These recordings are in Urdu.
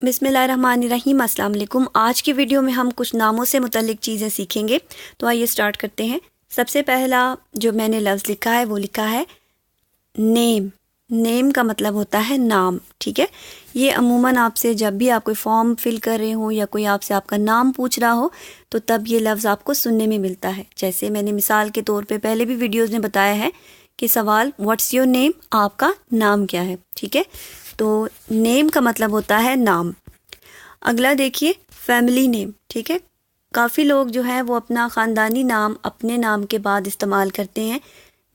بسم اللہ الرحمن الرحیم۔ السلام علیکم۔ آج کی ویڈیو میں ہم کچھ ناموں سے متعلق چیزیں سیکھیں گے، تو آئیے سٹارٹ کرتے ہیں۔ سب سے پہلا جو میں نے لفظ لکھا ہے وہ لکھا ہے نیم۔ نیم کا مطلب ہوتا ہے نام، ٹھیک ہے۔ یہ عموماً آپ سے جب بھی آپ کوئی فارم فل کر رہے ہوں یا کوئی آپ سے آپ کا نام پوچھ رہا ہو تو تب یہ لفظ آپ کو سننے میں ملتا ہے۔ جیسے میں نے مثال کے طور پہ پہلے بھی ویڈیوز میں بتایا ہے کہ سوال واٹس یور نیم، آپ کا نام کیا ہے، ٹھیک ہے۔ تو نیم کا مطلب ہوتا ہے نام۔ اگلا دیکھیے فیملی نیم، ٹھیک ہے۔ کافی لوگ جو ہیں وہ اپنا خاندانی نام اپنے نام کے بعد استعمال کرتے ہیں،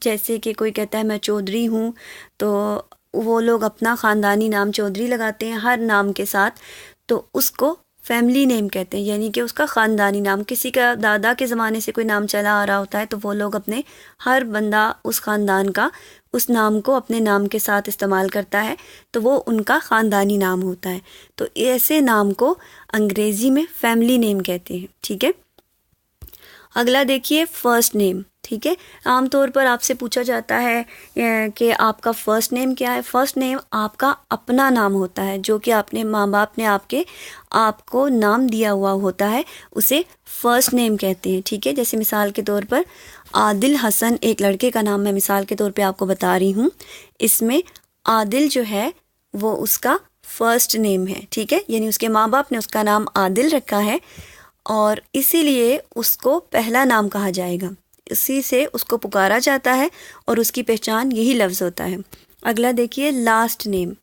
جیسے کہ کوئی کہتا ہے میں چودھری ہوں تو وہ لوگ اپنا خاندانی نام چودھری لگاتے ہیں ہر نام کے ساتھ، تو اس کو فیملی نیم کہتے ہیں، یعنی کہ اس کا خاندانی نام۔ کسی کا دادا کے زمانے سے کوئی نام چلا آ رہا ہوتا ہے تو وہ لوگ اپنے ہر بندہ اس خاندان کا اس نام کو اپنے نام کے ساتھ استعمال کرتا ہے، تو وہ ان کا خاندانی نام ہوتا ہے۔ تو ایسے نام کو انگریزی میں فیملی نیم کہتے ہیں، ٹھیک ہے۔ اگلا دیکھیے فرسٹ نیم، ٹھیک ہے۔ عام طور پر آپ سے پوچھا جاتا ہے کہ آپ کا فرسٹ نیم کیا ہے۔ فرسٹ نیم آپ کا اپنا نام ہوتا ہے، جو کہ اپنے ماں باپ نے آپ کو نام دیا ہوا ہوتا ہے، اسے فرسٹ نیم کہتے ہیں، ٹھیک ہے۔ جیسے مثال کے طور پر عادل حسن ایک لڑکے کا نام میں مثال کے طور پہ آپ کو بتا رہی ہوں۔ اس میں عادل جو ہے وہ اس کا فرسٹ نیم ہے، ٹھیک ہے، یعنی اس کے ماں باپ نے اس کا نام عادل رکھا ہے اور اسی لیے اس کو پہلا نام کہا جائے گا، اسی سے اس کو پکارا جاتا ہے اور اس کی پہچان یہی لفظ ہوتا ہے۔ اگلا دیکھیے لاسٹ نیم،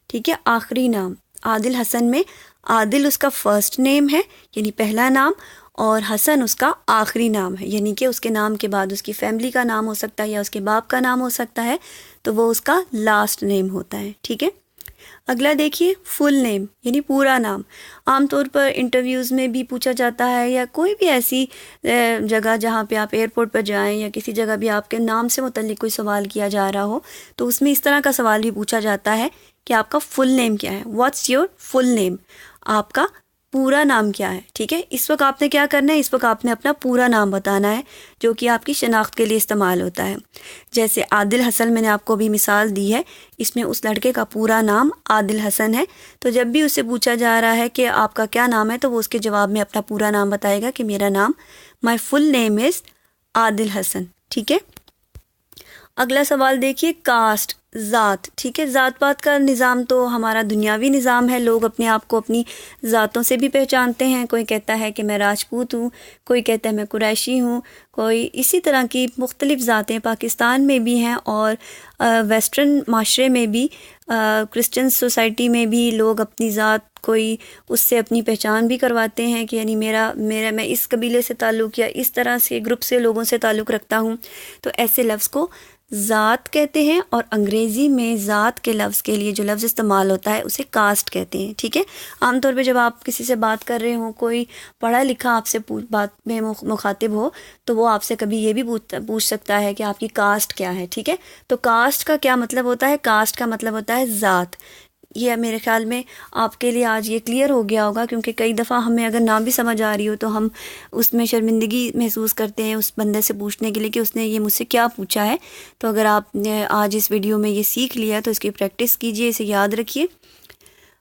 ٹھیک ہے، آخری نام۔ عادل حسن میں عادل اس کا فرسٹ نیم ہے یعنی پہلا نام، اور حسن اس کا آخری نام ہے، یعنی کہ اس کے نام کے بعد اس کی فیملی کا نام ہو سکتا ہے یا اس کے باپ کا نام ہو سکتا ہے، تو وہ اس کا لاسٹ نیم ہوتا ہے، ٹھیک ہے۔ اگلا دیکھیے فل نیم یعنی پورا نام۔ عام طور پر انٹرویوز میں بھی پوچھا جاتا ہے یا کوئی بھی ایسی جگہ جہاں پہ آپ ایئرپورٹ پر جائیں یا کسی جگہ بھی آپ کے نام سے متعلق کوئی سوال کیا جا رہا ہو تو اس میں اس طرح کا سوال بھی پوچھا جاتا ہے کہ آپ کا فل نیم کیا ہے، واٹس یور فل نیم، آپ کا پورا نام کیا ہے، ٹھیک ہے۔ اس وقت آپ نے کیا کرنا ہے، اس وقت آپ نے اپنا پورا نام بتانا ہے جو کہ آپ کی شناخت کے لیے استعمال ہوتا ہے۔ جیسے عادل حسن میں نے آپ کو بھی مثال دی ہے، اس میں اس لڑکے کا پورا نام عادل حسن ہے، تو جب بھی اس سے پوچھا جا رہا ہے کہ آپ کا کیا نام ہے تو وہ اس کے جواب میں اپنا پورا نام بتائے گا کہ میرا نام مائی فل نیم از عادل حسن، ٹھیک ہے۔ اگلا سوال دیکھیے کاسٹ، ذات، ٹھیک ہے۔ ذات پات کا نظام تو ہمارا دنیاوی نظام ہے، لوگ اپنے آپ کو اپنی ذاتوں سے بھی پہچانتے ہیں۔ کوئی کہتا ہے کہ میں راجپوت ہوں، کوئی کہتا ہے میں قریشی ہوں، کوئی اسی طرح کی مختلف ذاتیں پاکستان میں بھی ہیں اور ویسٹرن معاشرے میں بھی، کرسچن سوسائٹی میں بھی لوگ اپنی ذات کوئی اس سے اپنی پہچان بھی کرواتے ہیں کہ یعنی میرا میں اس قبیلے سے تعلق یا اس طرح سے گروپ سے لوگوں سے تعلق رکھتا ہوں، تو ایسے لفظ کو ذات کہتے ہیں، اور انگریزی میں ذات کے لفظ کے لیے جو لفظ استعمال ہوتا ہے اسے کاسٹ کہتے ہیں، ٹھیک ہے۔ عام طور پہ جب آپ کسی سے بات کر رہے ہوں، کوئی پڑھا لکھا آپ سے بات میں مخاطب ہو تو وہ آپ سے کبھی یہ بھی پوچھ سکتا ہے کہ آپ کی کاسٹ کیا ہے، ٹھیک ہے۔ تو کاسٹ کا کیا مطلب ہوتا ہے، کاسٹ کا مطلب ہوتا ہے ذات۔ یہ میرے خیال میں آپ کے لیے آج یہ کلیئر ہو گیا ہوگا، کیونکہ کئی دفعہ ہمیں اگر نہ بھی سمجھ آ رہی ہو تو ہم اس میں شرمندگی محسوس کرتے ہیں اس بندے سے پوچھنے کے لیے کہ اس نے یہ مجھ سے کیا پوچھا ہے۔ تو اگر آپ نے آج اس ویڈیو میں یہ سیکھ لیا تو اس کی پریکٹس کیجئے، اسے یاد رکھیے۔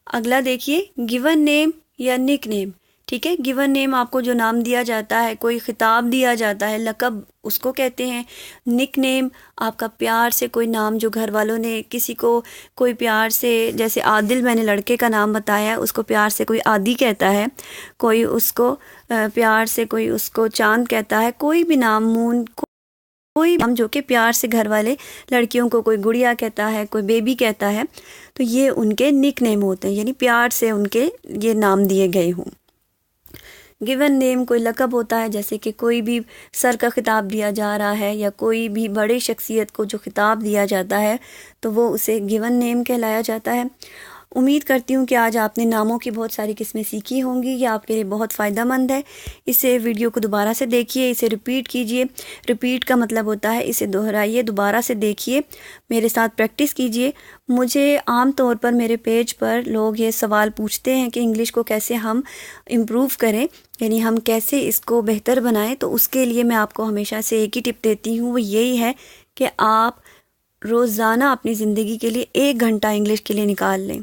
اگلا دیکھیے گیون نیم یا نک نیم، ٹھیک ہے۔ گیون نیم آپ کو جو نام دیا جاتا ہے، کوئی خطاب دیا جاتا ہے، لقب اس کو کہتے ہیں۔ نک نیم آپ کا پیار سے کوئی نام جو گھر والوں نے کسی کو کوئی پیار سے، جیسے عادل میں نے لڑکے کا نام بتایا ہے، اس کو پیار سے کوئی عادی کہتا ہے، کوئی اس کو پیار سے کوئی اس کو چاند کہتا ہے، کوئی بھی نام، مون، کوئی نام جو کہ پیار سے گھر والے لڑکیوں کو، کوئی گڑیا کہتا ہے، کوئی بیبی کہتا ہے، تو یہ ان کے نک نیم ہوتے ہیں، یعنی پیار سے ان کے یہ نام دیے گئے ہوں۔ گیون نیم کوئی لقب ہوتا ہے، جیسے کہ کوئی بھی سر کا خطاب دیا جا رہا ہے یا کوئی بھی بڑے شخصیت کو جو خطاب دیا جاتا ہے تو وہ اسے گیون نیم کہلایا جاتا ہے۔ امید کرتی ہوں کہ آج آپ نے ناموں کی بہت ساری قسمیں سیکھی ہوں گی، یہ آپ کے لیے بہت فائدہ مند ہے۔ اسے ویڈیو کو دوبارہ سے دیکھیے، اسے ریپیٹ کیجئے۔ ریپیٹ کا مطلب ہوتا ہے اسے دہرائیے، دوبارہ سے دیکھیے، میرے ساتھ پریکٹس کیجئے۔ مجھے عام طور پر میرے پیج پر لوگ یہ سوال پوچھتے ہیں کہ انگلش کو کیسے ہم امپروو کریں، یعنی ہم کیسے اس کو بہتر بنائیں، تو اس کے لیے میں آپ کو ہمیشہ سے ایک ہی ٹپ دیتی ہوں، وہ یہی ہے کہ آپ روزانہ اپنی زندگی کے لیے 1 گھنٹہ انگلش کے لیے نکال لیں۔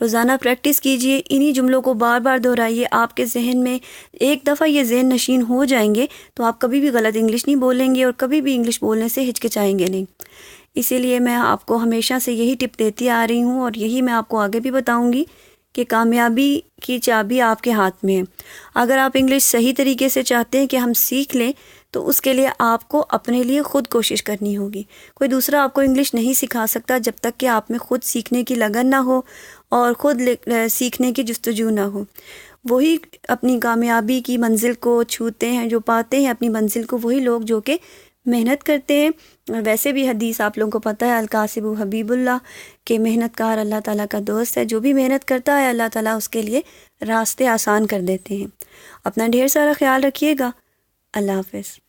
روزانہ پریکٹس کیجئے، انہی جملوں کو بار بار دہرائیے، آپ کے ذہن میں ایک دفعہ یہ ذہن نشین ہو جائیں گے تو آپ کبھی بھی غلط انگلش نہیں بولیں گے اور کبھی بھی انگلش بولنے سے ہچکچائیں گے نہیں۔ اسی لیے میں آپ کو ہمیشہ سے یہی ٹپ دیتی آ رہی ہوں اور یہی میں آپ کو آگے بھی بتاؤں گی کہ کامیابی کی چابی آپ کے ہاتھ میں ہے۔ اگر آپ انگلش صحیح طریقے سے چاہتے ہیں کہ ہم سیکھ لیں تو اس کے لیے آپ کو اپنے لیے خود کوشش کرنی ہوگی۔ کوئی دوسرا آپ کو انگلش نہیں سکھا سکتا جب تک کہ آپ میں خود سیکھنے کی لگن نہ ہو اور خود سیکھنے کی جستجو نہ ہو۔ وہی اپنی کامیابی کی منزل کو چھوتے ہیں، جو پاتے ہیں اپنی منزل کو، وہی لوگ جو کہ محنت کرتے ہیں۔ ویسے بھی حدیث آپ لوگوں کو پتہ ہے، الکاسب حبیب اللہ، کہ محنت کار اللہ تعالیٰ کا دوست ہے۔ جو بھی محنت کرتا ہے اللہ تعالیٰ اس کے لیے راستے آسان کر دیتے ہیں۔ اپنا ڈھیر سارا خیال رکھیے گا۔ اللہ حافظ۔